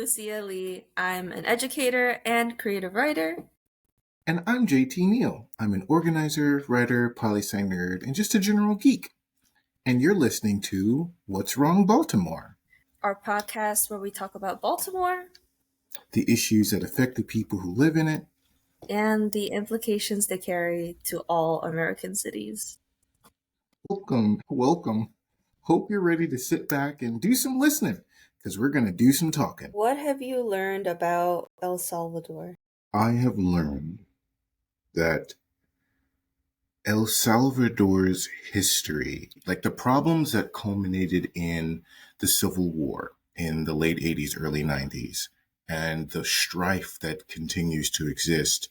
Lucia Lee. I'm an educator and creative writer. And I'm JT Neal. I'm an organizer, writer, poli-sci nerd, and just a general geek. And you're listening to What's Wrong, Baltimore? Our podcast where we talk about Baltimore, the issues that affect the people who live in it, and the implications they carry to all American cities. Welcome. Hope you're ready to sit back and do some listening, because we're going to do some talking. What have you learned about El Salvador? I have learned that El Salvador's history, like the problems that culminated in the Civil War in the late 80s, early 90s, and the strife that continues to exist,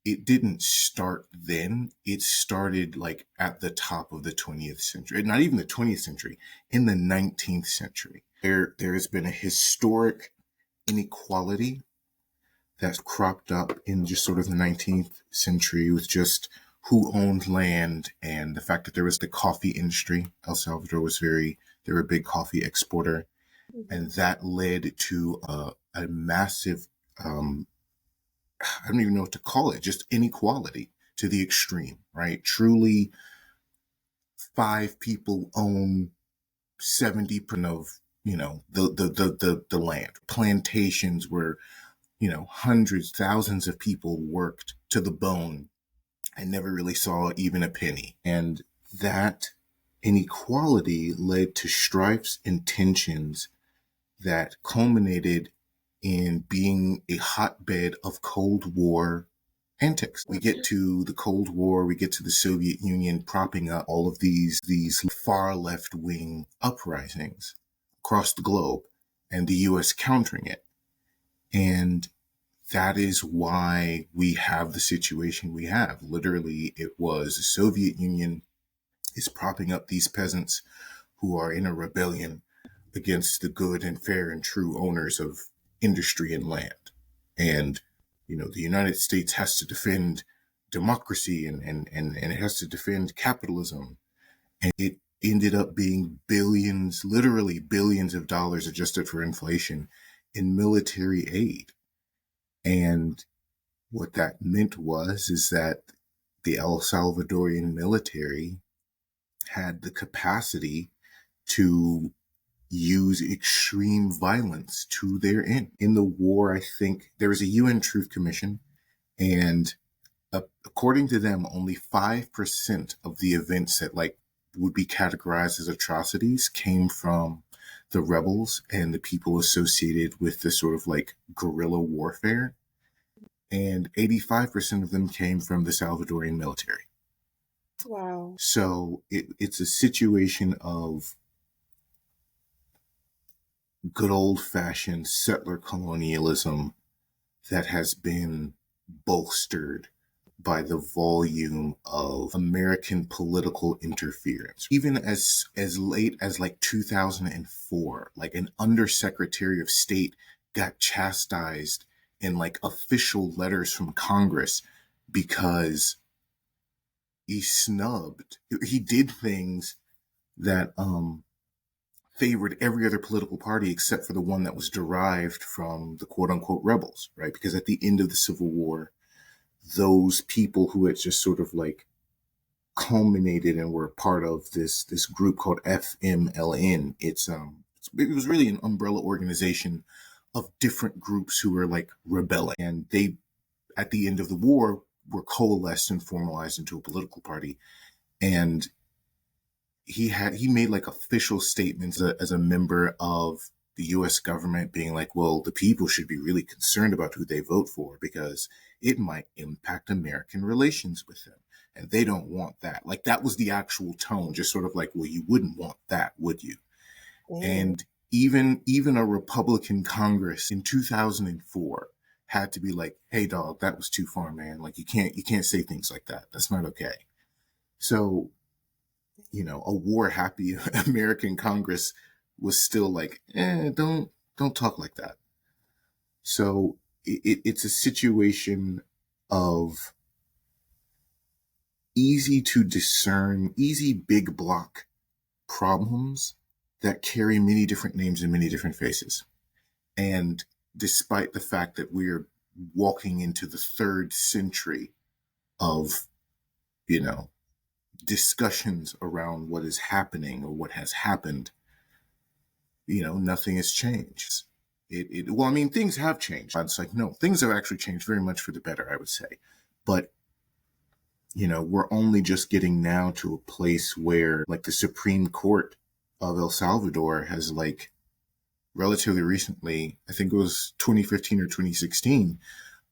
it didn't start then. It started like at the top of the 20th century, not even the 20th century, in the 19th century. There has been a historic inequality that's cropped up in just sort of the 19th century with just who owned land and the fact that there was the coffee industry. El Salvador they were a big coffee exporter. Mm-hmm. And that led to a massive, I don't even know what to call it, just inequality to the extreme, right? Truly 5 people own 70% of, the land. Plantations where, hundreds, thousands of people worked to the bone and never really saw even a penny. And that inequality led to strifes and tensions that culminated in being a hotbed of Cold War antics. We get to the Cold War, we get to the Soviet Union propping up all of these far left-wing uprisings across the globe, and the U.S. countering it. And that is why we have the situation we have. Literally, it was the Soviet Union is propping up these peasants who are in a rebellion against the good and fair and true owners of industry and land. And, the United States has to defend democracy and it has to defend capitalism. And it ended up being billions, literally billions of dollars adjusted for inflation in military aid. And what that meant is that the El Salvadorian military had the capacity to use extreme violence to their end. In the war, I think there was a UN Truth Commission, and according to them, only 5% of the events that would be categorized as atrocities came from the rebels and the people associated with the sort of guerrilla warfare. And 85% of them came from the Salvadorian military. Wow. So it's a situation of good old-fashioned settler colonialism that has been bolstered by the volume of American political interference. Even as late as 2004, an undersecretary of state got chastised in official letters from Congress because he did things that favored every other political party except for the one that was derived from the quote unquote rebels, right? Because at the end of the Civil War, those people who had just sort of culminated and were part of this group called FMLN. It was really an umbrella organization of different groups who were rebelling, and they, at the end of the war, were coalesced and formalized into a political party. And he made official statements as a member of the U.S. government, being well, the people should be really concerned about who they vote for because it might impact American relations with them, and they don't want that. That was the actual tone, just sort of well, you wouldn't want that, would you? Mm. And even a Republican Congress in 2004 had to be hey, dog, that was too far, man. You can't say things like that. That's not okay. So, a war-happy American Congress was still don't talk like that. So it's a situation of easy to discern, easy big block problems that carry many different names and many different faces. And despite the fact that we're walking into the third century of, you know, discussions around what is happening or what has happened, nothing has changed. Well, I mean, things have changed. It's like, no, things have actually changed very much for the better, I would say. But, we're only just getting now to a place where, like, the Supreme Court of El Salvador has, like, relatively recently, I think it was 2015 or 2016,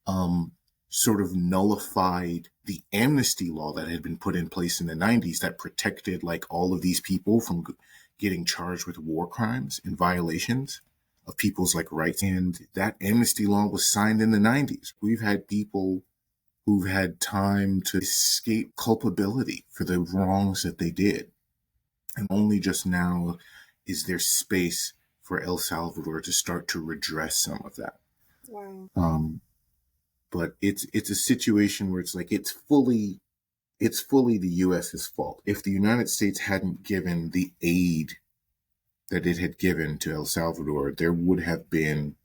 um, sort of nullified the amnesty law that had been put in place in the 90s that protected, like, all of these people from getting charged with war crimes and violations of people's, like, rights. And that amnesty law was signed in the 90s. We've had people who've had time to escape culpability for the wrongs that they did. And only just now is there space for El Salvador to start to redress some of that. Wow. But it's a situation where it's like it's fully the US's fault. If the United States hadn't given the aid that it had given to El Salvador, there would have been,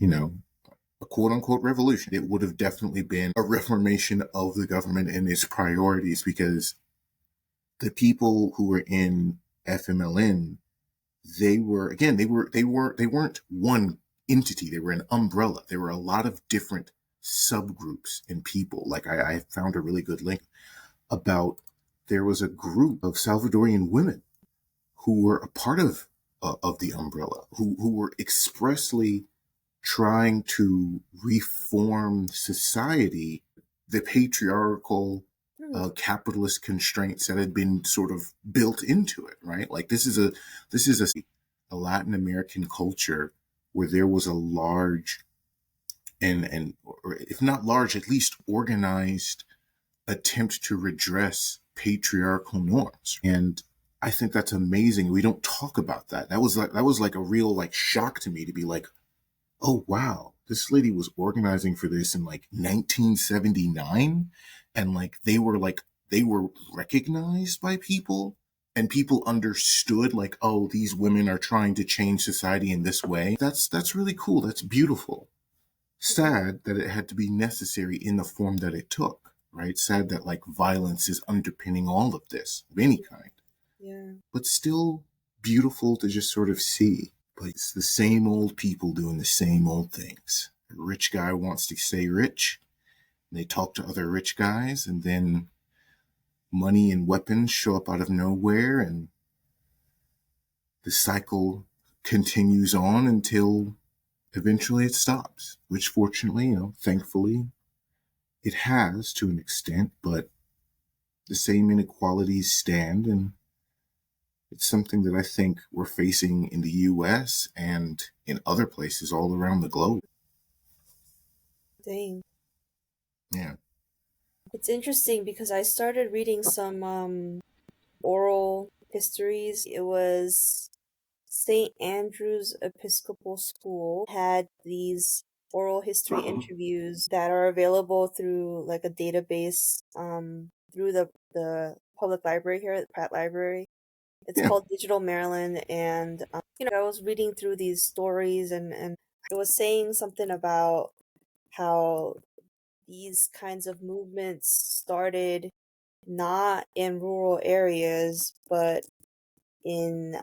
a quote unquote revolution. It would have definitely been a reformation of the government and its priorities, because the people who were in FMLN, they weren't one entity. They were an umbrella. There were a lot of different subgroups and people. Like, I found a really good link about, there was a group of Salvadorian women who were a part of the umbrella, who were expressly trying to reform society, the patriarchal, Hmm. capitalist constraints that had been sort of built into it, right? Like, this is a Latin American culture where there was a large, and or if not large, at least organized attempt to redress patriarchal norms. And I think that's amazing. We don't talk about that. That was like a real, like, shock to me, to be like, oh wow, this lady was organizing for this in, like, 1979, and, like, they were recognized by people, and people understood, like, oh, these women are trying to change society in this way. That's really cool. That's beautiful. Sad that it had to be necessary in the form that it took, right? Sad that, like, violence is underpinning all of this of any kind, Yeah. but still beautiful to just sort of see. But it's the same old people doing the same old things. A rich guy wants to stay rich. They talk to other rich guys, and then money and weapons show up out of nowhere, and the cycle continues on until eventually it stops, which, fortunately, thankfully, it has to an extent, but the same inequalities stand, and it's something that I think we're facing in the US and in other places all around the globe. Dang. Yeah. It's interesting because I started reading some oral histories. It was St. Andrew's Episcopal School had these oral history interviews that are available through, like, a database through the public library here at the Pratt Library. It's Yeah. called Digital Maryland, and I was reading through these stories, and it was saying something about how these kinds of movements started not in rural areas, but in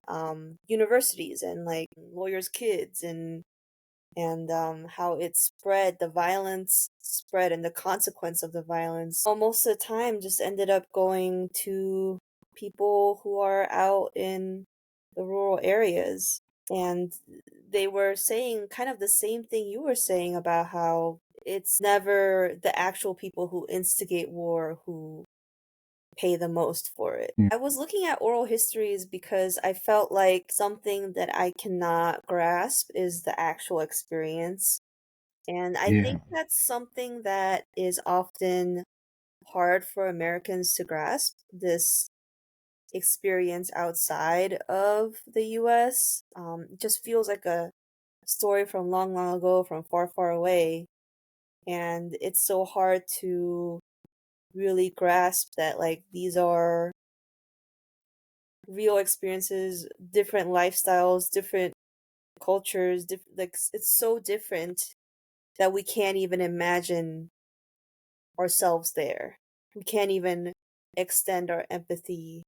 universities and, like, lawyers' kids, and how it spread, the violence spread, and the consequence of the violence most of the time just ended up going to people who are out in the rural areas. And they were saying kind of the same thing you were saying about how it's never the actual people who instigate war who pay the most for it. Yeah. I was looking at oral histories because I felt like something that I cannot grasp is the actual experience. And I Yeah. think that's something that is often hard for Americans to grasp, this experience outside of the US. It just feels like a story from long, long ago, from far, far away. And it's so hard to really grasp that, like, these are real experiences, different lifestyles, different cultures, like it's so different that we can't even imagine ourselves there. We can't even extend our empathy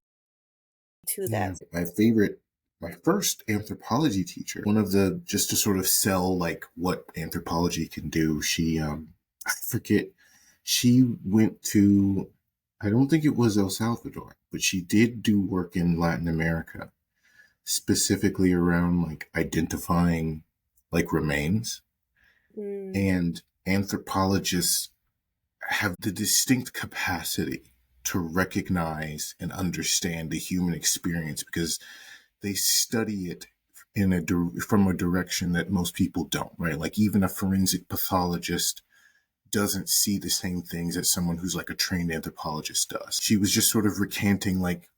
to Yeah, that. my first anthropology teacher, one of the, just to sort of sell like what anthropology can do, I forget, she went to, I don't think it was El Salvador, but she did do work in Latin America, specifically around like identifying like remains. Mm. And anthropologists have the distinct capacity to recognize and understand the human experience because they study it from a direction that most people don't, right? Like even a forensic pathologist doesn't see the same things that someone who's like a trained anthropologist does. She was just sort of recanting like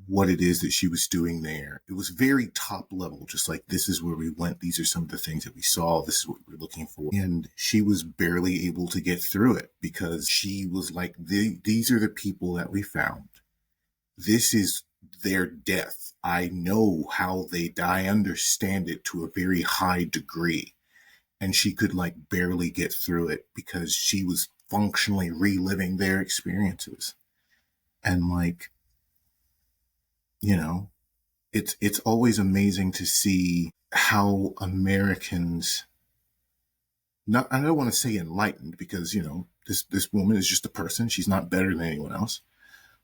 what it is that she was doing there. It was very top level, just like this is where we went. These are some of the things that we saw. This is what we're looking for. And she was barely able to get through it because she was like, these are the people that we found. This is their death. I know how they die. I understand it to a very high degree. And she could like barely get through it because she was functionally reliving their experiences. And like, you know, it's always amazing to see how Americans, not, I don't want to say enlightened because, this woman is just a person. She's not better than anyone else.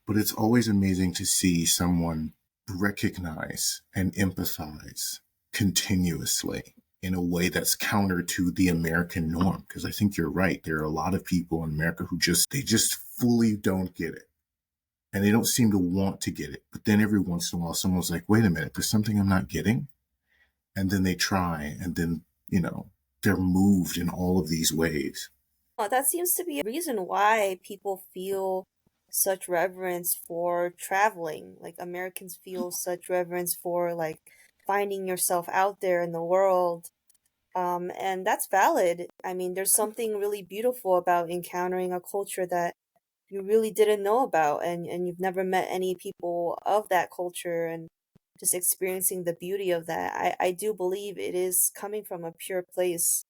But it's always amazing to see someone recognize and empathize continuously in a way that's counter to the American norm. Because I think you're right. There are a lot of people in America who they just fully don't get it. And they don't seem to want to get it. But then every once in a while, someone's like, wait a minute, there's something I'm not getting. And then they try, and then, they're moved in all of these ways. That seems to be a reason why people feel such reverence for traveling. Like Americans feel such reverence for like finding yourself out there in the world. And that's valid. I mean, there's something really beautiful about encountering a culture that you really didn't know about and you've never met any people of that culture and just experiencing the beauty of that. I do believe it is coming from a pure place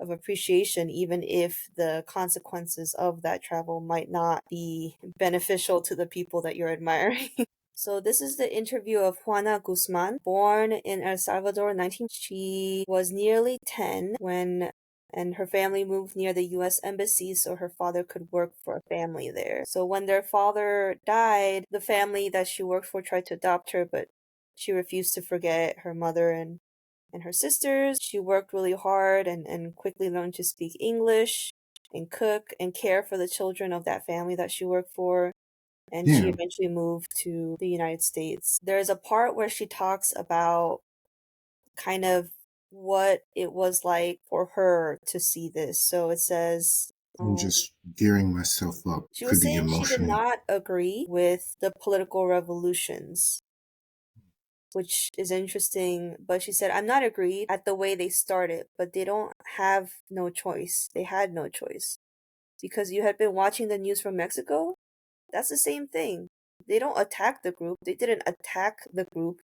of appreciation, even if the consequences of that travel might not be beneficial to the people that you're admiring. So this is the interview of Juana Guzman, born in El Salvador, 19. She was nearly 10 when and her family moved near the US embassy so her father could work for a family there. So when their father died, the family that she worked for tried to adopt her, but she refused to forget her mother and her sisters. She worked really hard and quickly learned to speak English and cook and care for the children of that family that she worked for. And she Yeah, eventually moved to the United States. There's a part where she talks about kind of what it was like for her to see this. So it says, I'm just gearing myself up she for was the saying she did emotional. not agree with the political revolutions, which is interesting. But she said, I'm not agreed at the way they started, but they don't have no choice. They had no choice. Because you had been watching the news from Mexico, that's the same thing. They don't attack the group. They didn't attack the group.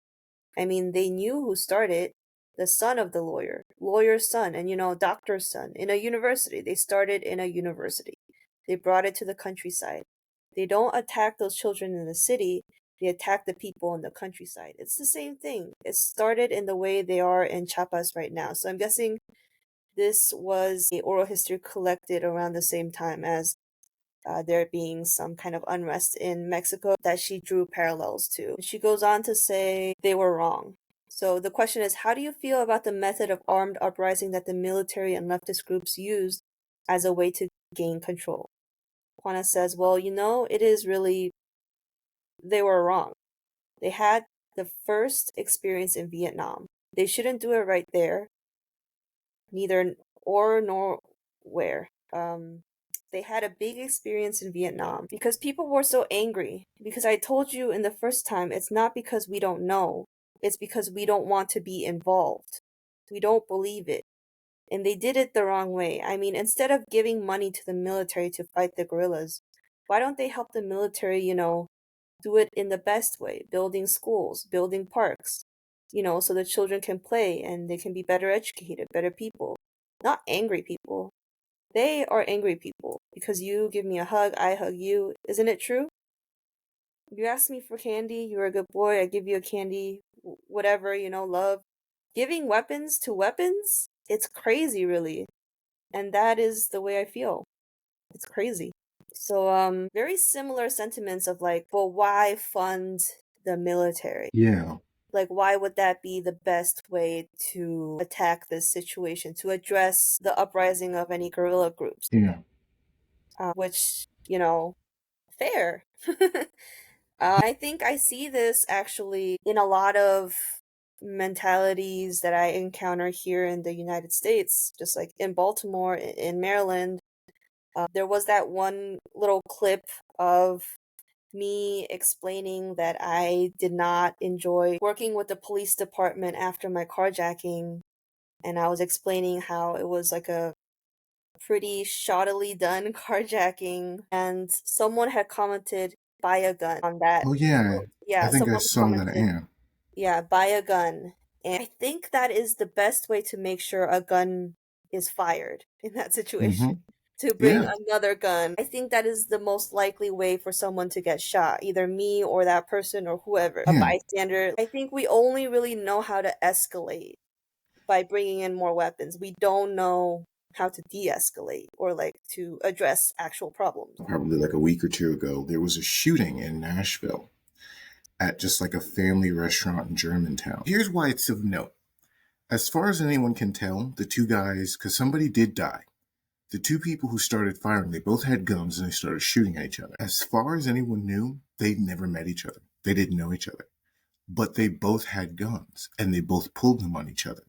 I mean, they knew who started, the son of the lawyer, lawyer's son, and doctor's son in a university. They started in a university. They brought it to the countryside. They don't attack those children in the city. They attack the people in the countryside. It's the same thing. It started in the way they are in Chiapas right now. So I'm guessing this was a oral history collected around the same time as there being some kind of unrest in Mexico that she drew parallels to. She goes on to say they were wrong. So the question is, how do you feel about the method of armed uprising that the military and leftist groups used as a way to gain control? Juana says, well, it is really, they were wrong. They had the first experience in Vietnam. They shouldn't do it right there, neither or nor where. They had a big experience in Vietnam because people were so angry. Because I told you in the first time, it's not because we don't know, it's because we don't want to be involved. We don't believe it. And they did it the wrong way. I mean, instead of giving money to the military to fight the guerrillas, why don't they help the military, do it in the best way, building schools, building parks, so the children can play and they can be better educated, better people, not angry people. They are angry people because you give me a hug, I hug you. Isn't it true? You ask me for candy, you're a good boy, I give you a candy, whatever, love. Giving weapons to weapons, it's crazy, really. And that is the way I feel. It's crazy. So, very similar sentiments of like, well, why fund the military? Yeah. Like, why would that be the best way to attack this situation, to address the uprising of any guerrilla groups? Yeah. Which, fair. I think I see this actually in a lot of mentalities that I encounter here in the United States, just like in Baltimore, in Maryland. There was that one little clip of me explaining that I did not enjoy working with the police department after my carjacking, and I was explaining how it was like a pretty shoddily done carjacking, and someone had commented, buy a gun on that. Oh yeah. I Yeah, think I someone saw that. commented, Yeah. yeah, buy a gun. And I think that is the best way to make sure a gun is fired in that situation. Mm-hmm. To bring Yeah. another gun. I think that is the most likely way for someone to get shot, either me or that person or whoever, a Yeah. bystander. I think we only really know how to escalate by bringing in more weapons. We don't know how to de-escalate or like to address actual problems. Probably like a week or two ago, there was a shooting in Nashville at just like a family restaurant in Germantown. Here's why it's of note. As far as anyone can tell, the two guys, because somebody did die, the two people who started firing, they both had guns and they started shooting at each other. As far as anyone knew, they'd never met each other. They didn't know each other. But they both had guns and they both pulled them on each other.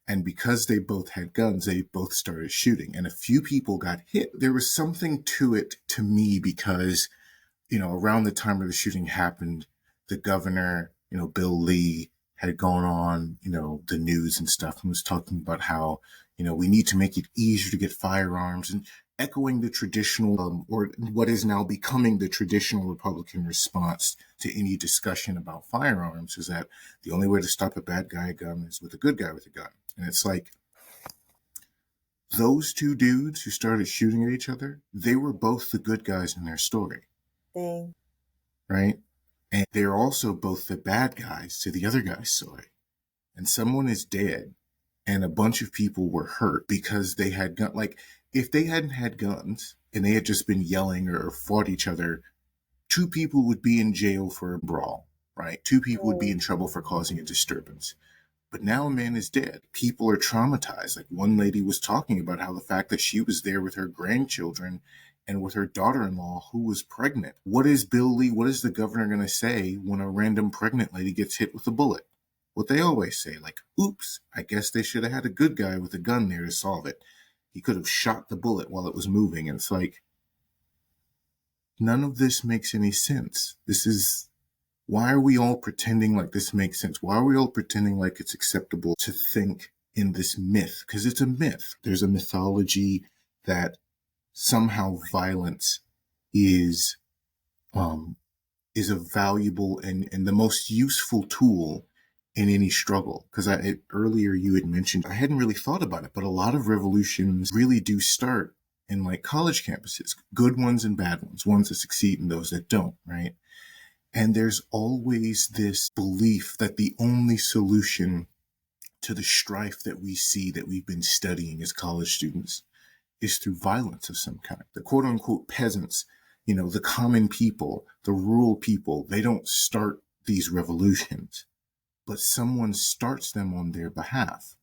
And because they both had guns, they both started shooting. And a few people got hit. There was something to it to me because, around the time of the shooting happened, the governor, Bill Lee, had gone on, the news and stuff and was talking about how, we need to make it easier to get firearms and echoing the traditional, or what is now becoming the traditional Republican response to any discussion about firearms is that the only way to stop a bad guy with a gun is with a good guy with a gun. And it's like, those two dudes who started shooting at each other, they were both the good guys in their story. Dang. Right? And they're also both the bad guys to the other guy's story. And someone is dead and a bunch of people were hurt because they had gun. Like, if they hadn't had guns and they had just been yelling or fought each other, two people would be in jail for a brawl, right? Two people would be in trouble for causing a disturbance. But now a man is dead. People are traumatized. Like, one lady was talking about how the fact that she was there with her grandchildren and with her daughter-in-law who was pregnant. What is Bill Lee, what is the governor going to say when a random pregnant lady gets hit with a bullet? What they always say, like, oops, I guess they should have had a good guy with a gun there to solve it. He could have shot the bullet while it was moving. And it's like, none of this makes any sense. Why are we all pretending like this makes sense? Why are we all pretending like it's acceptable to think in this myth? Because it's a myth. There's a mythology that somehow violence is a valuable and the most useful tool in any struggle. Because earlier you had mentioned, I hadn't really thought about it, but a lot of revolutions really do start in like college campuses, good ones and bad ones that succeed and those that don't, right? And there's always this belief that the only solution to the strife that we see, that we've been studying as college students, is through violence of some kind. The quote unquote peasants, the common people, the rural people, they don't start these revolutions, but someone starts them on their behalf.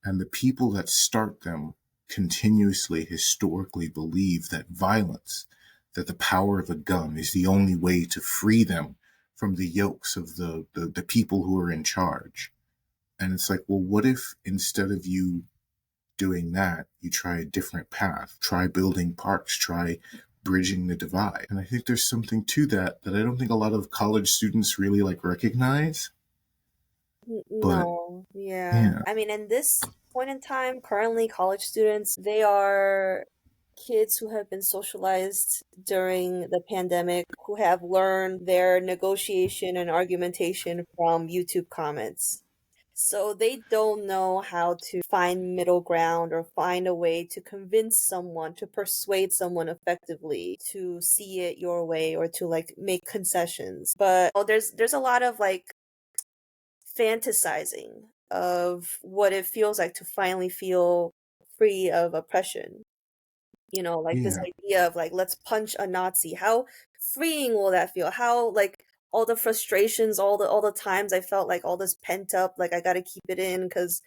And the people that start them continuously, historically believe that violence, that the power of a gun is the only way to free them from the yokes of the people who are in charge. And it's like, well, what if instead of you doing that, you try a different path, try building parks, try bridging the divide? And I think there's something to that I don't think a lot of college students really like recognize. But No, yeah. yeah, I mean, in this point in time, currently college students, they are kids who have been socialized during the pandemic, who have learned their negotiation and argumentation from YouTube comments. So they don't know how to find middle ground or find a way to convince someone, to persuade someone effectively to see it your way or to like make concessions. But there's a lot of like fantasizing of what it feels like to finally feel free of oppression. You know, like this Yeah. idea of like, let's punch a Nazi. How freeing will that feel? How like all the frustrations, all the times I felt like all this pent up, like I gotta keep it in because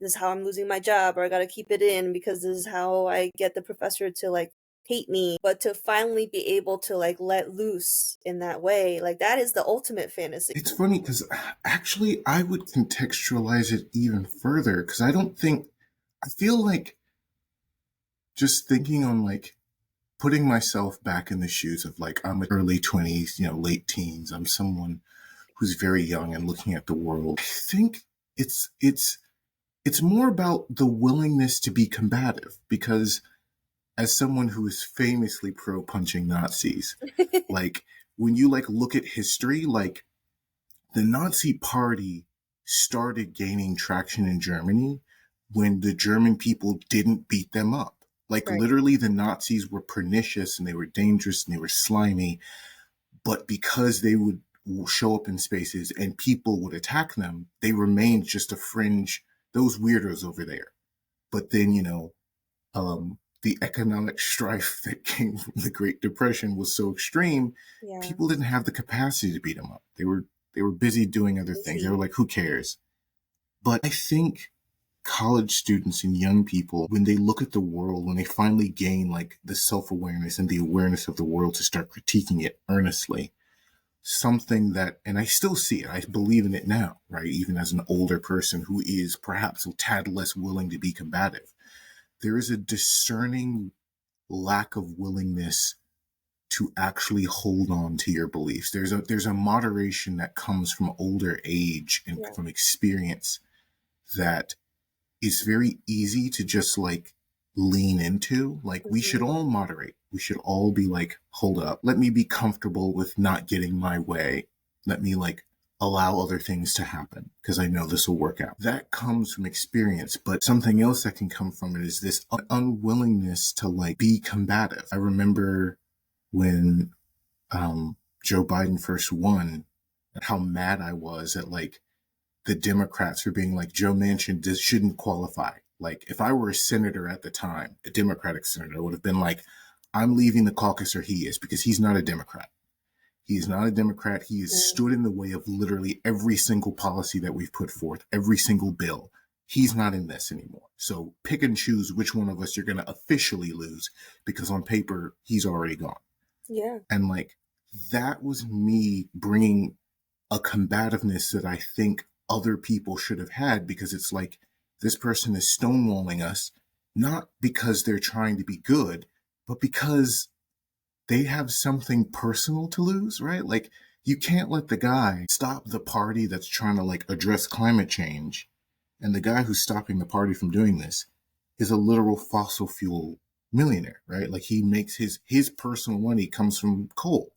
this is how I'm losing my job, or I gotta keep it in because this is how I get the professor to like hate me. But to finally be able to like let loose in that way, like that is the ultimate fantasy. It's funny because actually I would contextualize it even further because I don't think, I feel like just thinking on like putting myself back in the shoes of like I'm early 20s, late teens. I'm someone who's very young and looking at the world. I think it's it's more about the willingness to be combative because as someone who is famously pro punching Nazis, like when you like look at history, like the Nazi party started gaining traction in Germany when the German people didn't beat them up. Like Right. literally the Nazis were pernicious and they were dangerous and they were slimy, but because they would show up in spaces and people would attack them, they remained just a fringe, those weirdos over there. But then, the economic strife that came from the Great Depression was so extreme, Yeah. people didn't have the capacity to beat them up. They were busy doing other things. They were Easy. like, who cares? But I think college students and young people, when they look at the world, when they finally gain like the self-awareness and the awareness of the world to start critiquing it earnestly, something that, and I still see it, I believe in it now, right? Even as an older person who is perhaps a tad less willing to be combative, there is a discerning lack of willingness to actually hold on to your beliefs. There's a moderation that comes from older age and Yeah. from experience that is very easy to just like lean into. Like we should Mhm. all moderate. We should all be like, hold up, let me be comfortable with not getting my way. Let me like allow other things to happen because I know this will work out. That comes from experience, but something else that can come from it is this unwillingness to like be combative. I remember when Joe Biden first won, how mad I was at like the Democrats for being like Joe Manchin shouldn't qualify. Like if I were a senator at the time, a Democratic senator, I would have been like, I'm leaving the caucus or he is because he's not a Democrat. He is not a Democrat. He has Mm. stood in the way of literally every single policy that we've put forth, every single bill. He's not in this anymore. So pick and choose which one of us you're going to officially lose because on paper, he's already gone. Yeah. And like that was me bringing a combativeness that I think other people should have had because it's like this person is stonewalling us, not because they're trying to be good, but because they have something personal to lose, right? Like you can't let the guy stop the party that's trying to like address climate change. And the guy who's stopping the party from doing this is a literal fossil fuel millionaire, right? Like he makes his personal money comes from coal.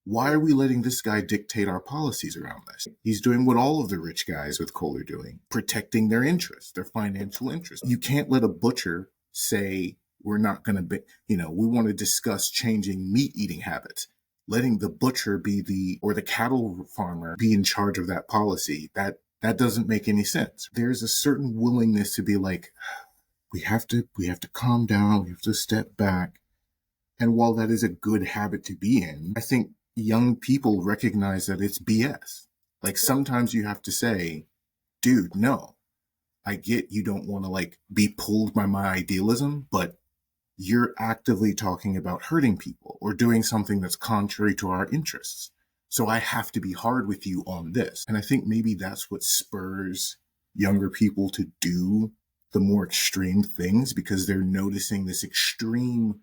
Why Yeah. are we letting this guy dictate our policies around this? He's doing what all of the rich guys with coal are doing, protecting their interests, their financial interests. You can't let a butcher say, we're not going to be, we want to discuss changing meat eating habits. Letting the butcher be or the cattle farmer be in charge of that policy, that doesn't make any sense. There's a certain willingness to be like, we have to calm down, we have to step back, and while that is a good habit to be in, I think young people recognize that it's BS. Like sometimes you have to say, dude, no, I get you don't want to like be pulled by my idealism, but you're actively talking about hurting people or doing something that's contrary to our interests. So I have to be hard with you on this. And I think maybe that's what spurs younger people to do the more extreme things because they're noticing this extreme,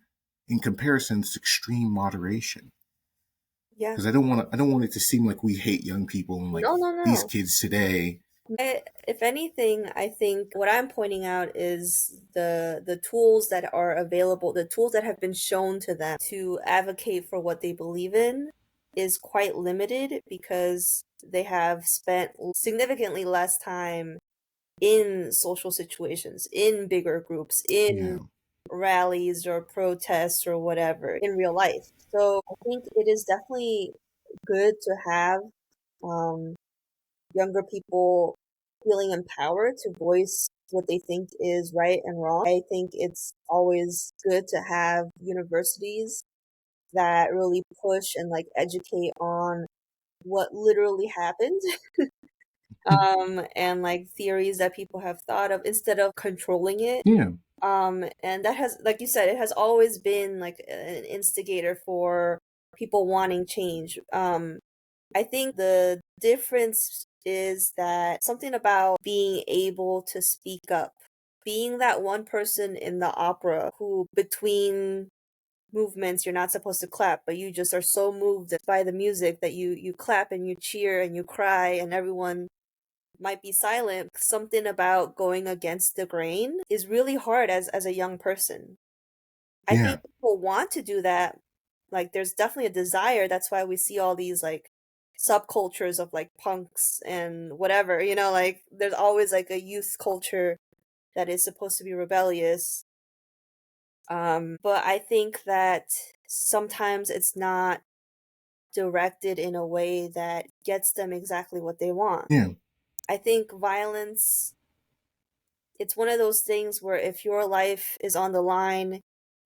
in comparison, this extreme moderation. Yeah. Because I don't want it to seem like we hate young people and like No, no, these no. kids today. If anything, I think what I'm pointing out is the tools that are available, the tools that have been shown to them to advocate for what they believe in is quite limited because they have spent significantly less time in social situations, in bigger groups, Yeah. in rallies or protests or whatever in real life. So I think it is definitely good to have um, younger people feeling empowered to voice what they think is right and wrong. I think it's always good to have universities that really push and like educate on what literally happened, and like theories that people have thought of instead of controlling it. Yeah. And that has, like you said, it has always been like an instigator for people wanting change. I think the difference is that something about being able to speak up, being that one person in the opera who between movements you're not supposed to clap, but you just are so moved by the music that you clap and you cheer and you cry and everyone might be silent. Something about going against the grain is really hard as a young person. I Yeah. think people want to do that. Like there's definitely a desire. That's why we see all these like subcultures of like punks and whatever, like there's always like a youth culture that is supposed to be rebellious. But I think that sometimes it's not directed in a way that gets them exactly what they want. Yeah. I think violence, it's one of those things where if your life is on the line,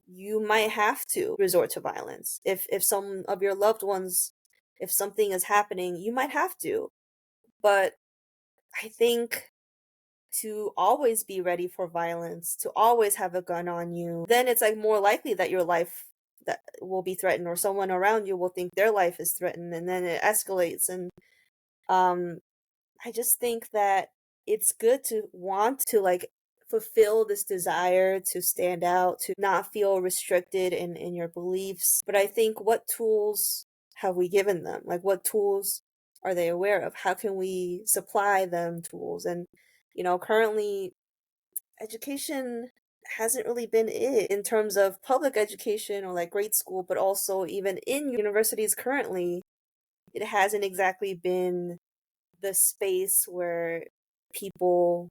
you might have to resort to violence. If some of your loved ones, if something is happening, you might have to. But I think to always be ready for violence, to always have a gun on you, then it's like more likely that your life that will be threatened or someone around you will think their life is threatened and then it escalates. And um I just think that it's good to want to like fulfill this desire to stand out, to not feel restricted in your beliefs. But I think what tools have we given them? Like what tools are they aware of? How can we supply them tools? And currently education hasn't really been it in terms of public education or like grade school, but also even in universities currently, it hasn't exactly been the space where people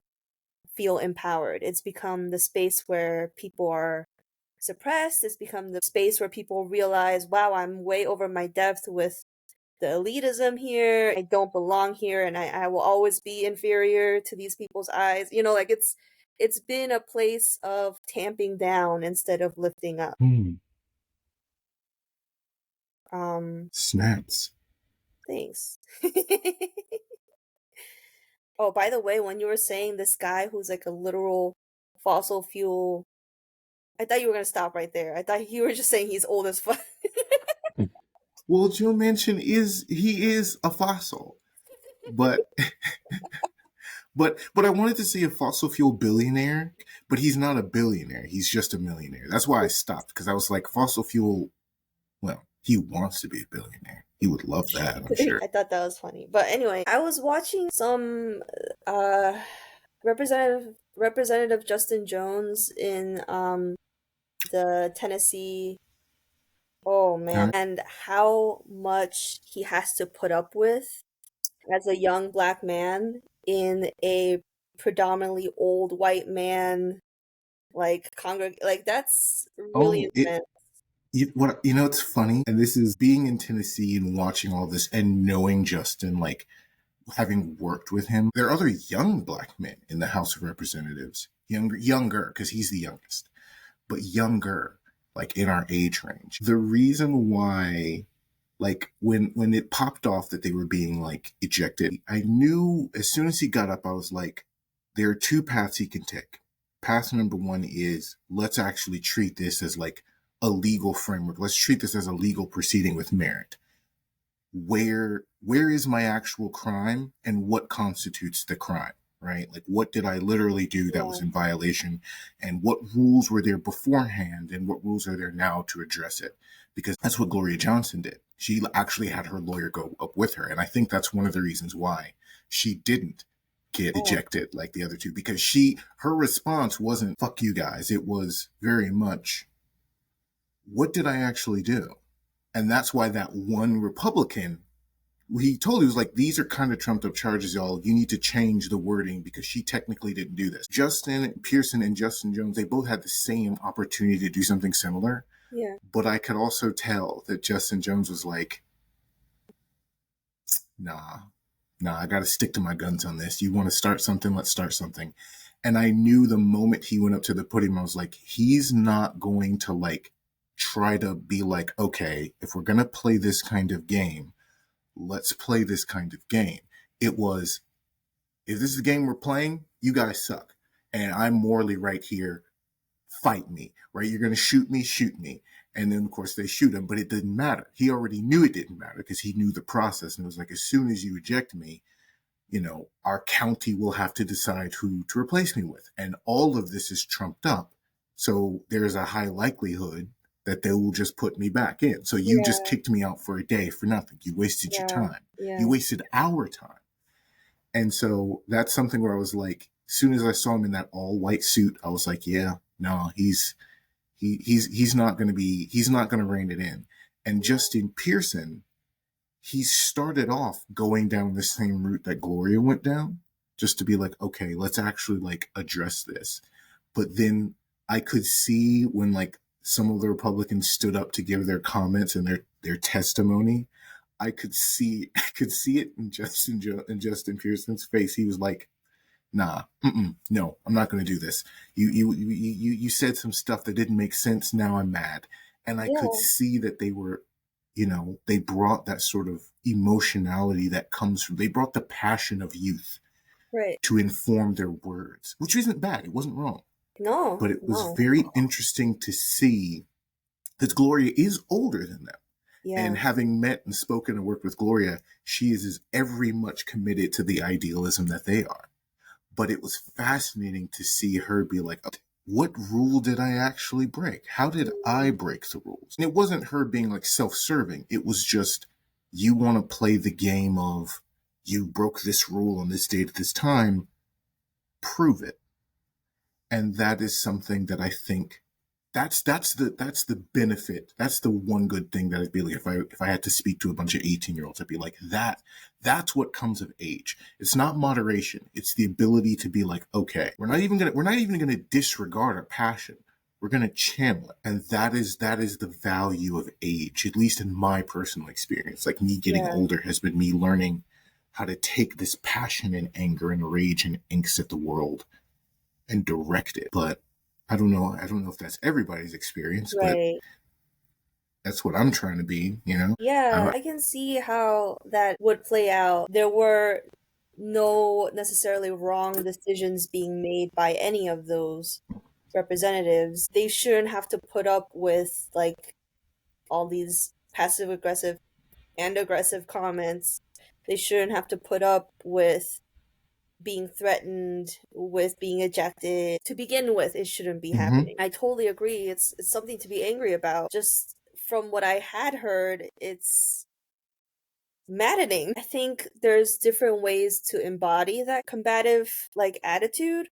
feel empowered. It's become the space where people are suppressed. It's become the space where people realize, wow, I'm way over my depth with the elitism here. I don't belong here and I will always be inferior to these people's eyes. Like it's been a place of tamping down instead of lifting up. Hmm. Um, Snaps. thanks. Oh, by the way, when you were saying this guy who's like a literal fossil fuel, I thought you were gonna stop right there. I thought you were just saying he's old as fuck. Well, Joe Manchin is a fossil, but but I wanted to say a fossil fuel billionaire, but he's not a billionaire. He's just a millionaire. That's why I stopped because I was like fossil fuel. Well, he wants to be a billionaire. He would love that, I'm sure. I thought that was funny. But anyway, I was watching some uh Representative Justin Jones in the Tennessee. Oh All man, right. and how much he has to put up with as a young black man in a predominantly old white man like that's really Oh, it. intense. It's funny, and this is being in Tennessee and watching all this and knowing Justin, like having worked with him. There are other young black men in the House of Representatives, younger, because he's the youngest, but younger, like in our age range. The reason why, like when it popped off that they were being like ejected, I knew as soon as he got up, I was like, there are two paths he can take. Path number one is let's actually treat this as like a legal framework. Let's treat this as a legal proceeding with merit. Where is my actual crime and what constitutes the crime? Right? Like what did I literally do that Yeah. was in violation and what rules were there beforehand and what rules are there now to address it? Because that's what Gloria Johnson did. She actually had her lawyer go up with her. And I think that's one of the reasons why she didn't get Oh, ejected like the other two, because her response wasn't fuck you guys. It was very much, what did I actually do? And that's why that one Republican he told he was like, these are kind of trumped up charges, y'all. You need to change the wording because she technically didn't do this. Justin Pearson and Justin Jones, they both had the same opportunity to do something similar, Yeah. but I could also tell that Justin Jones was like, nah, nah, I got to stick to my guns on this. You want to start something? Let's start something. And I knew the moment he went up to the podium, I was like, he's not going to like try to be like, okay, if we're going to play this kind of game, let's play this kind of game. It was, if this is a game we're playing, you guys suck. And I'm morally right here. Fight me, right? You're going to shoot me, shoot me. And then, of course, they shoot him, but it didn't matter. He already knew it didn't matter because he knew the process. And it was like, as soon as you eject me, our county will have to decide who to replace me with. And all of this is trumped up. So there's a high likelihood that they will just put me back in. So you just Yeah. kicked me out for a day for nothing. You wasted your Yeah. time. You Yeah. wasted our time. And so that's something where I was like, as soon as I saw him in that all white suit, I was like, yeah, no, he's not going to he's not going to rein it in. And Justin Pearson, he started off going down the same route that Gloria went down, just to be like, okay, let's actually like address this. But then I could see when like some of the Republicans stood up to give their comments and their testimony, I could see it in Justin Pearson's face. He was like, nah, no, I'm not going to do this. You said some stuff that didn't make sense. Now I'm mad. And I could Yeah. see that they were, they brought that sort of emotionality that comes from, they brought the passion of youth Right. to inform their words, which isn't bad. It wasn't wrong, No. but it was No. very interesting to see that Gloria is older than them. Yeah. And having met and spoken and worked with Gloria, she is as every much committed to the idealism that they are. But it was fascinating to see her be like, what rule did I actually break? How did I Mm. break the rules? And it wasn't her being like self-serving. It was just, you want to play the game of, you broke this rule on this date at this time, prove it. And that is something that I think that's the benefit. That's the one good thing that I'd be like, if I had to speak to a bunch of 18-year-olds, I'd be like, that's what comes of age. It's not moderation. It's the ability to be like, okay, we're not even gonna disregard our passion. We're gonna channel it. And that is the value of age, at least in my personal experience. Like me getting Yeah. older has been me learning how to take this passion and anger and rage and angst at the world and direct it. But I don't know. I don't know if that's everybody's experience, but Right. that's what I'm trying to be. Yeah, I can see how that would play out. There were no necessarily wrong decisions being made by any of those representatives. They shouldn't have to put up with like all these passive aggressive and aggressive comments. They shouldn't have to put up with being threatened, with being ejected. To begin with, it shouldn't be Mm-hmm. happening. I totally agree. It's something to be angry about. Just from what I had heard, it's maddening. I think there's different ways to embody that combative like attitude.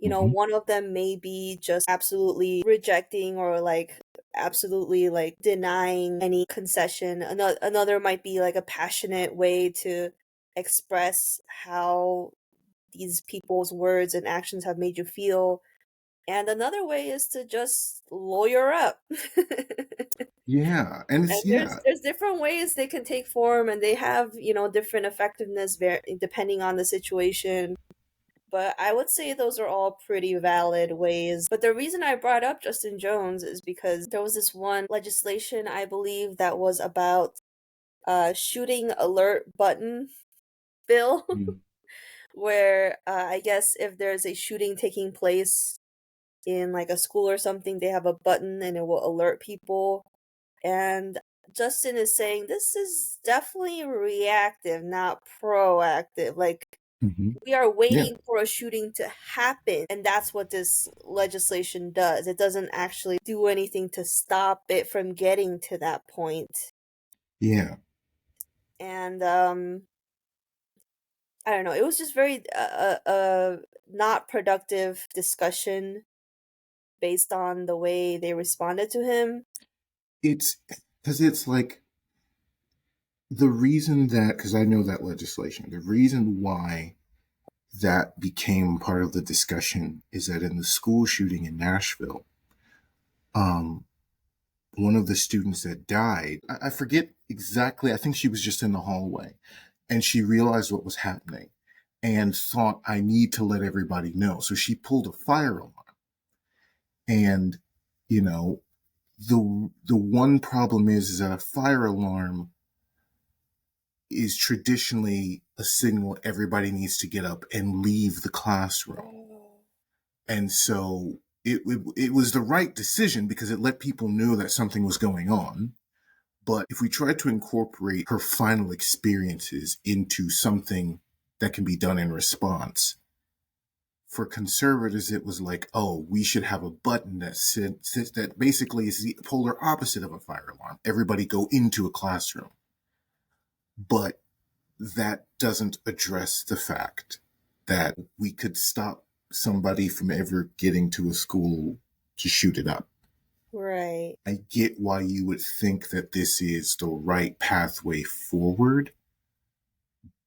Mm-hmm. One of them may be just absolutely rejecting or like absolutely like denying any concession. Another might be like a passionate way to express how these people's words and actions have made you feel. And another way is to just lawyer up. Yeah, and And it's there's yeah, there's different ways they can take form, and they have different effectiveness depending on the situation. But I would say those are all pretty valid ways. But the reason I brought up Justin Jones is because there was this one legislation, I believe, that was about shooting alert button bill, mm, where I guess if there's a shooting taking place in like a school or something, they have a button and it will alert people. And Justin is saying this is definitely reactive, not proactive. Like, mm-hmm. we are Yeah, waiting for a shooting to happen, and that's what this legislation does. It doesn't actually do anything to stop it from getting to that point. yeah. And I don't know, it was just very not productive discussion based on the way they responded to him. It's because it's like The reason that, because I know that legislation, the reason why that became part of the discussion is that in the school shooting in Nashville, um, one of the students that died, I forget exactly, I think she was just in the hallway and she realized what was happening and thought, I need to let everybody know. So she pulled a fire alarm. And, you know, the one problem is that a fire alarm is traditionally a signal everybody needs to get up and leave the classroom. Oh. And so it was the right decision because it let people know that something was going on. But if we try to incorporate her final experiences into something that can be done in response, for conservatives, it was like, oh, we should have a button that sits that basically is the polar opposite of a fire alarm. Everybody go into a classroom. But that doesn't address the fact that we could stop somebody from ever getting to a school to shoot it up. Right. I get why you would think that this is the right pathway forward,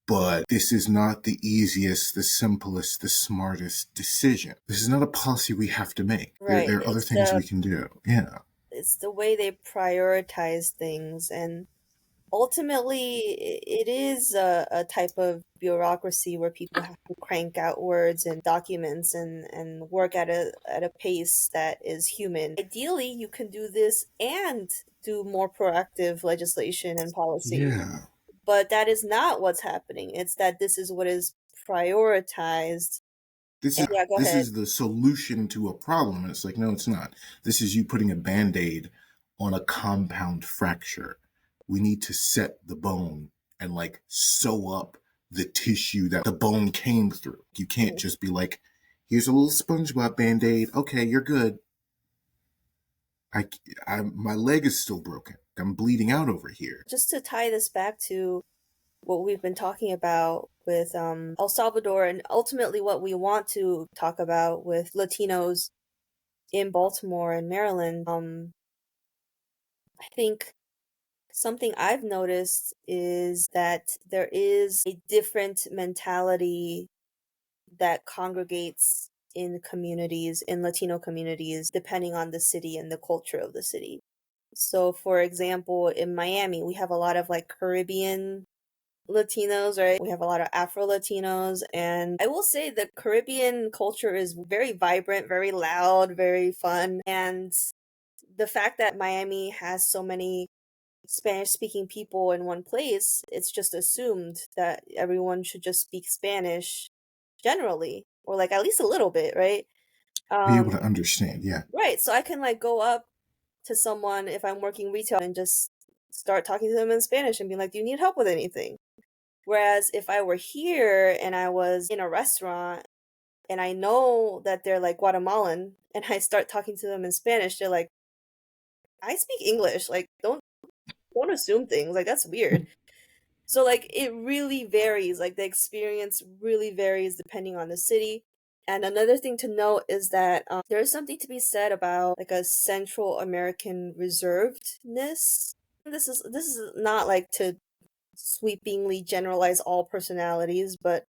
but this is not the easiest, the simplest, the smartest decision. This is not a policy we have to make. Right. There are other things we can do. Yeah. It's the way they prioritize things, and ultimately it is a type of bureaucracy where people have to crank out words and documents and work at a pace that is human. Ideally, you can do this and do more proactive legislation and policy, Yeah. but that is not what's happening. It's that this is what is prioritized. this And is yeah, go this ahead. is the solution to a problem. And it's like, no, it's not. This is you putting a band-aid on a compound fracture. We need to set the bone and like sew up the tissue that the bone came through. You can't Mm. just be like, here's a little SpongeBob band-aid. Okay, you're good. I, my leg is still broken. I'm bleeding out over here. Just to tie this back to what we've been talking about with El Salvador, and ultimately what we want to talk about with Latinos in Baltimore and Maryland. I think something I've noticed is that there is a different mentality that congregates in communities, in Latino communities, depending on the city and the culture of the city. So, for example, in Miami, we have a lot of like Caribbean Latinos, right? We have a lot of Afro Latinos, and I will say the Caribbean culture is very vibrant, very loud, very fun. And the fact that Miami has so many Spanish speaking people in one place, it's just assumed that everyone should just speak Spanish generally, or like at least a little bit, right? Be able Um, to understand. Yeah. right. So I can like go up to someone if I'm working retail and just start talking to them in Spanish and be like, "Do you need help with anything?" Whereas if I were here and I was in a restaurant and I know that they're like Guatemalan and I start talking to them in Spanish, they're like, I speak English. Like, don't assume things. Like, that's weird. So like it really varies. Like the experience really varies depending on the city. And another thing to note is that there is something to be said about like a Central American reservedness. This is not like to sweepingly generalize all personalities, but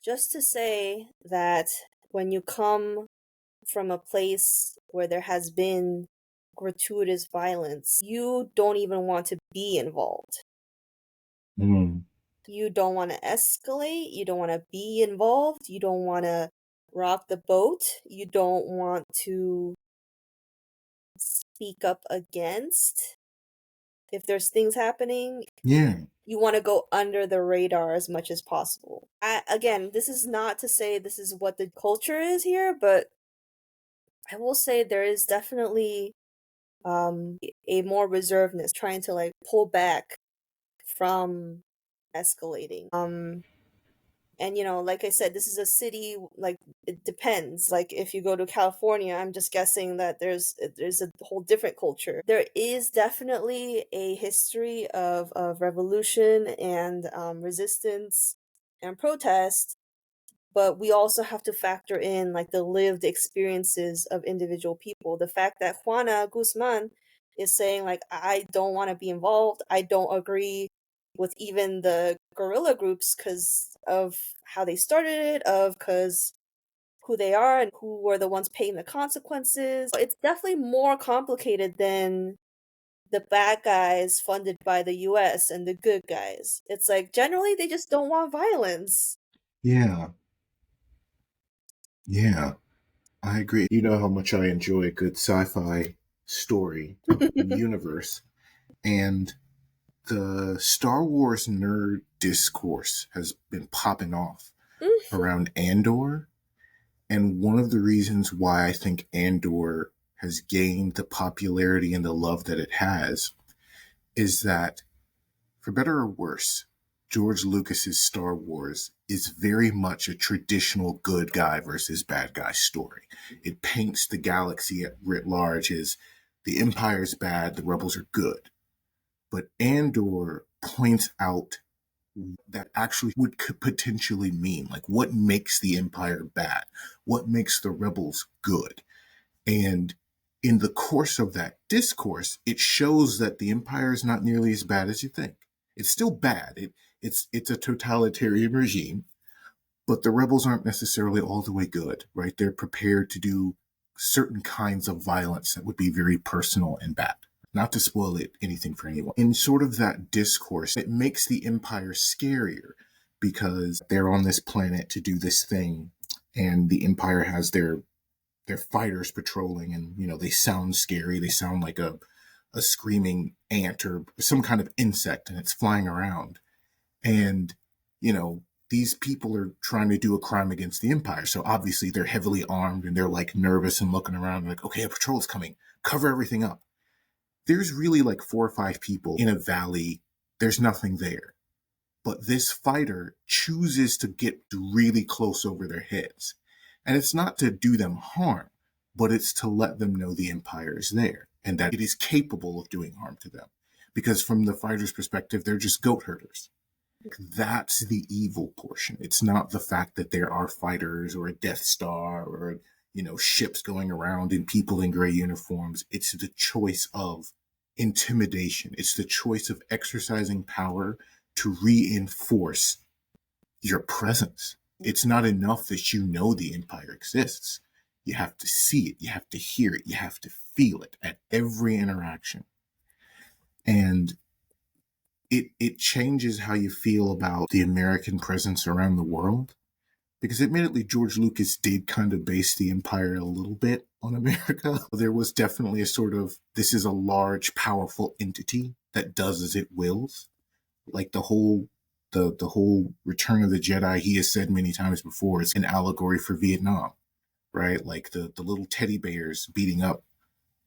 just to say that when you come from a place where there has been gratuitous violence, you don't even want to be involved. Mm. You don't want to escalate, you don't want to be involved, you don't want to rock the boat, you don't want to speak up against if there's things happening. Yeah. You want to go under the radar as much as possible. Again, this is not to say this is what the culture is here, but I will say there is definitely a more reservedness, trying to like pull back from escalating. And like I said, this is a city, like it depends. Like if you go to California, I'm just guessing that there's a whole different culture. There is definitely a history of revolution and resistance and protest, but we also have to factor in like the lived experiences of individual people. The fact that Juana Guzman is saying like, I don't want to be involved, I don't agree with even the guerrilla groups because of how they started it, of because who they are and who were the ones paying the consequences. It's definitely more complicated than the bad guys funded by the US and the good guys. It's like generally they just don't want violence. Yeah, yeah, I agree. You know how much I enjoy a good sci-fi story and universe, and the Star Wars nerd discourse has been popping off Mm, around Andor. And one of the reasons why I think Andor has gained the popularity and the love that it has is that, for better or worse, George Lucas's Star Wars is very much a traditional good guy versus bad guy story. It paints the galaxy at writ large as the Empire's bad, the rebels are good. But Andor points out that actually would could potentially mean, like, what makes the Empire bad, what makes the rebels good. And in the course of that discourse, it shows that the Empire is not nearly as bad as you think. It's still bad. It's a totalitarian regime, but the rebels aren't necessarily all the way good, right? They're prepared to do certain kinds of violence that would be very personal and bad. Not to spoil it anything for anyone. In sort of that discourse, it makes the Empire scarier because they're on this planet to do this thing, and the Empire has their fighters patrolling, and they sound scary. They sound like a screaming ant or some kind of insect, and it's flying around. And you know these people are trying to do a crime against the Empire, so obviously they're heavily armed and they're like nervous and looking around like, okay, a patrol's coming, cover everything up. There's really like 4 or 5 people in a valley. There's nothing there, but this fighter chooses to get really close over their heads. And it's not to do them harm, but it's to let them know the Empire is there and that it is capable of doing harm to them. Because from the fighter's perspective, they're just goat herders. That's the evil portion. It's not the fact that there are fighters or a Death Star or ships going around and people in gray uniforms. It's the choice of intimidation. It's the choice of exercising power to reinforce your presence. It's not enough that you know the Empire exists. You have to see it, you have to hear it, you have to feel it at every interaction. And it changes how you feel about the American presence around the world. Because admittedly, George Lucas did kind of base the Empire a little bit on America. There was definitely a sort of, this is a large, powerful entity that does as it wills. Like the whole Return of the Jedi, he has said many times before, is an allegory for Vietnam, right? Like the little teddy bears beating up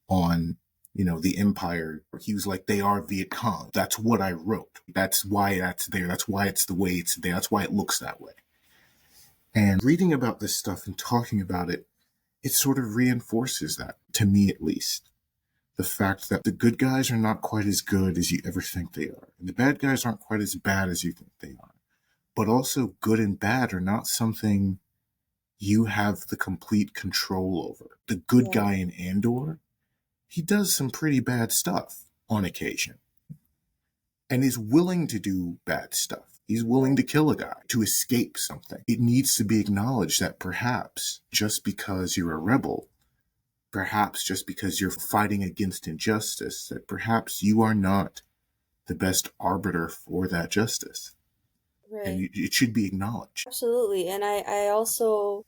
on the Empire. He was like, they are Viet Cong. That's what I wrote. That's why that's there. That's why it's the way it's there. That's why it looks that way. And reading about this stuff and talking about it, it sort of reinforces that, to me at least. The fact that the good guys are not quite as good as you ever think they are, and the bad guys aren't quite as bad as you think they are. But also, good and bad are not something you have the complete control over. The good yeah, guy in Andor, he does some pretty bad stuff on occasion, and is willing to do bad stuff. He's willing to kill a guy to escape something. It needs to be acknowledged that perhaps just because you're a rebel, perhaps just because you're fighting against injustice, that perhaps you are not the best arbiter for that justice. And right. it should be acknowledged. Absolutely. And I also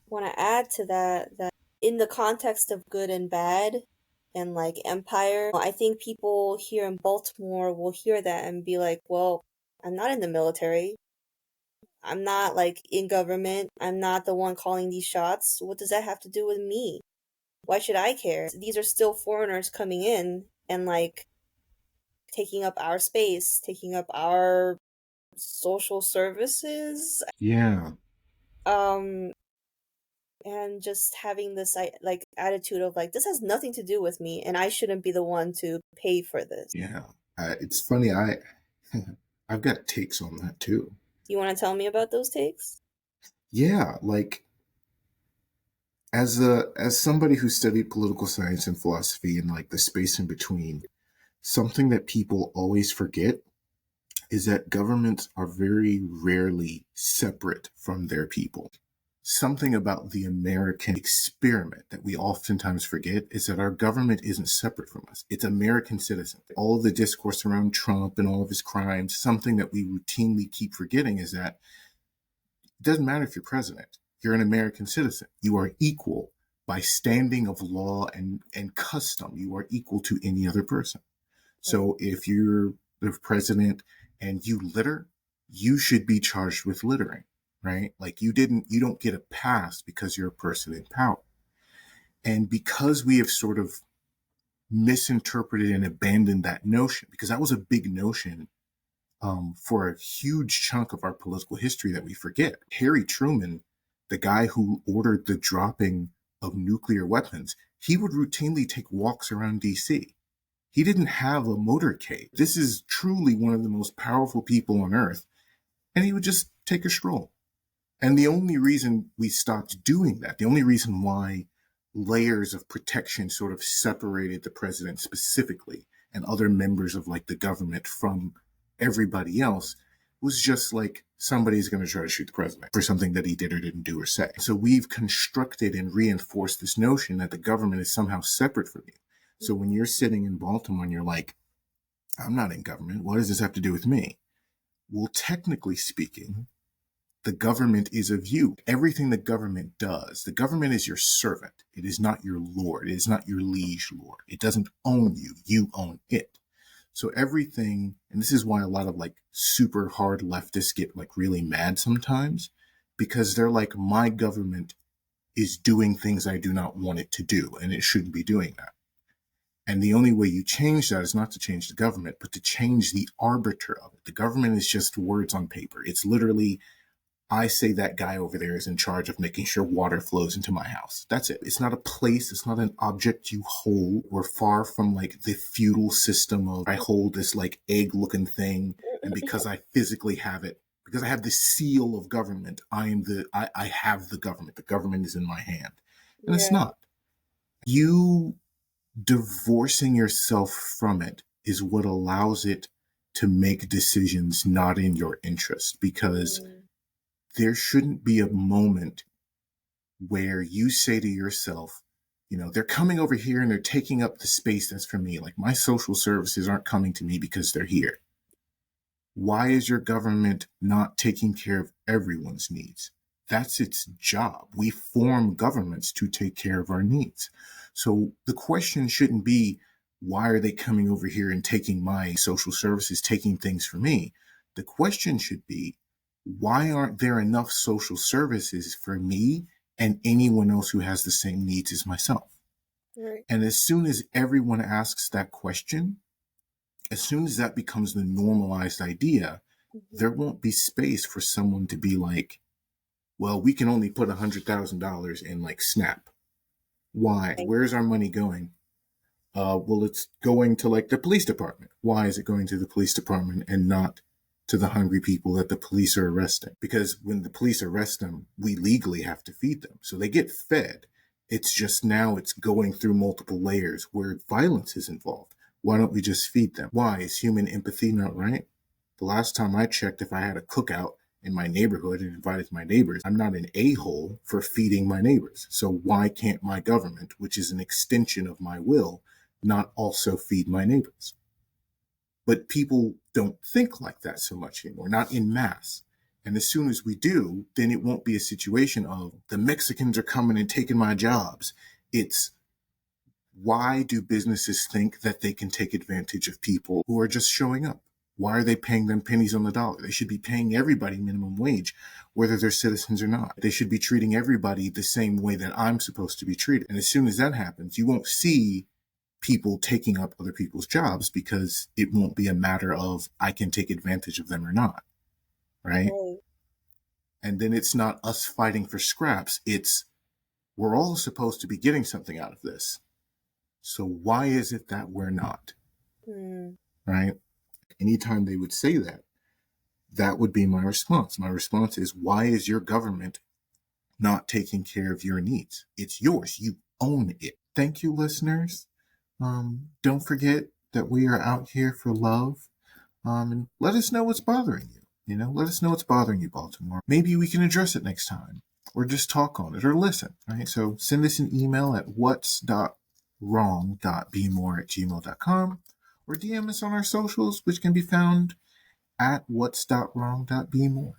want to add to that in the context of good and bad and like empire, I think people here in Baltimore will hear that and be like, well, I'm not in the military. I'm not like in government. I'm not the one calling these shots. What does that have to do with me? Why should I care? These are still foreigners coming in and like taking up our space, taking up our social services. Yeah, Um, and just having this like attitude of like this has nothing to do with me and I shouldn't be the one to pay for this. yeah. It's funny. I've got takes on that too. You want to tell me about those takes? Yeah, like as somebody who studied political science and philosophy and like the space in between, something that people always forget is that governments are very rarely separate from their people. Something about the American experiment that we oftentimes forget is that our government isn't separate from us. It's American citizens. All of the discourse around Trump and all of his crimes, something that we routinely keep forgetting is that it doesn't matter if you're president. You're an American citizen. You are equal by standing of law and custom. You are equal to any other person. So if you're the president and you litter, you should be charged with littering, right? Like you don't get a pass because you're a person in power. And because we have sort of misinterpreted and abandoned that notion, because that was a big notion for a huge chunk of our political history that we forget. Harry Truman, the guy who ordered the dropping of nuclear weapons, he would routinely take walks around DC. He didn't have a motorcade. This is truly one of the most powerful people on earth. And he would just take a stroll. And the only reason we stopped doing that, the only reason why layers of protection sort of separated the president specifically and other members of like the government from everybody else was just like somebody's going to try to shoot the president for something that he did or didn't do or say. So we've constructed and reinforced this notion that the government is somehow separate from you. So when you're sitting in Baltimore and you're like, I'm not in government, what does this have to do with me? Well, technically speaking, the government is of you. Everything the government does, the government is your servant. It is not your lord. It is not your liege lord. It doesn't own you. You own it. So everything, and this is why a lot of like super hard leftists get like really mad sometimes, because they're like, my government is doing things I do not want it to do, and it shouldn't be doing that. And the only way you change that is not to change the government, but to change the arbiter of it. The government is just words on paper. It's literally, I say that guy over there is in charge of making sure water flows into my house. That's it. It's not a place. It's not an object you hold. We're far from like the feudal system of I hold this like egg looking thing. And because I physically have it, because I have the seal of government, I have the government. The government is in my hand. And it's Yeah. not. You divorcing yourself from it is what allows it to make decisions not in your interest, because Mm. there shouldn't be a moment where you say to yourself, you know, they're coming over here and they're taking up the space that's for me. Like my social services aren't coming to me because they're here. Why is your government not taking care of everyone's needs? That's its job. We form governments to take care of our needs. So the question shouldn't be, why are they coming over here and taking my social services, taking things for me? The question should be, why aren't there enough social services for me and anyone else who has the same needs as myself? Right. And as soon as everyone asks that question, as soon as that becomes the normalized idea, Mhm. there won't be space for someone to be like, well, we can only put $100,000 in like SNAP. Why? Right. Where's our money going? Well, it's going to like the police department. Why is it going to the police department and not to the hungry people that the police are arresting? Because when the police arrest them, we legally have to feed them. So they get fed. It's just now it's going through multiple layers where violence is involved. Why don't we just feed them? Why? Is human empathy not right? The last time I checked, if I had a cookout in my neighborhood and invited my neighbors, I'm not an a-hole for feeding my neighbors. So why can't my government, which is an extension of my will, not also feed my neighbors? But people don't think like that so much anymore, not in mass. And as soon as we do, then it won't be a situation of the Mexicans are coming and taking my jobs. It's, why do businesses think that they can take advantage of people who are just showing up? Why are they paying them pennies on the dollar? They should be paying everybody minimum wage, whether they're citizens or not. They should be treating everybody the same way that I'm supposed to be treated. And as soon as that happens, you won't see people taking up other people's jobs, because it won't be a matter of I can take advantage of them or not, right? Right. And then it's not us fighting for scraps. It's we're all supposed to be getting something out of this. So why is it that we're not, Mm. right? Anytime they would say that, that would be my response. My response is, why is your government not taking care of your needs? It's yours. You own it. Thank you, listeners. Don't forget that we are out here for love. And let us know what's bothering you. Let us know what's bothering you, Baltimore. Maybe we can address it next time, or just talk on it, or listen. Right? So send us an email at whats.wrong.bmore@gmail.com, or DM us on our socials, which can be found at whats.wrong.bmore.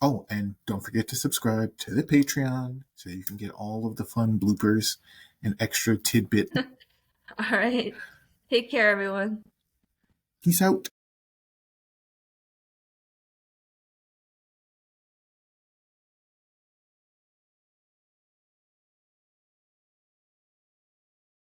Oh, and don't forget to subscribe to the Patreon so you can get all of the fun bloopers and extra tidbit. All right. Take care, everyone. Peace out.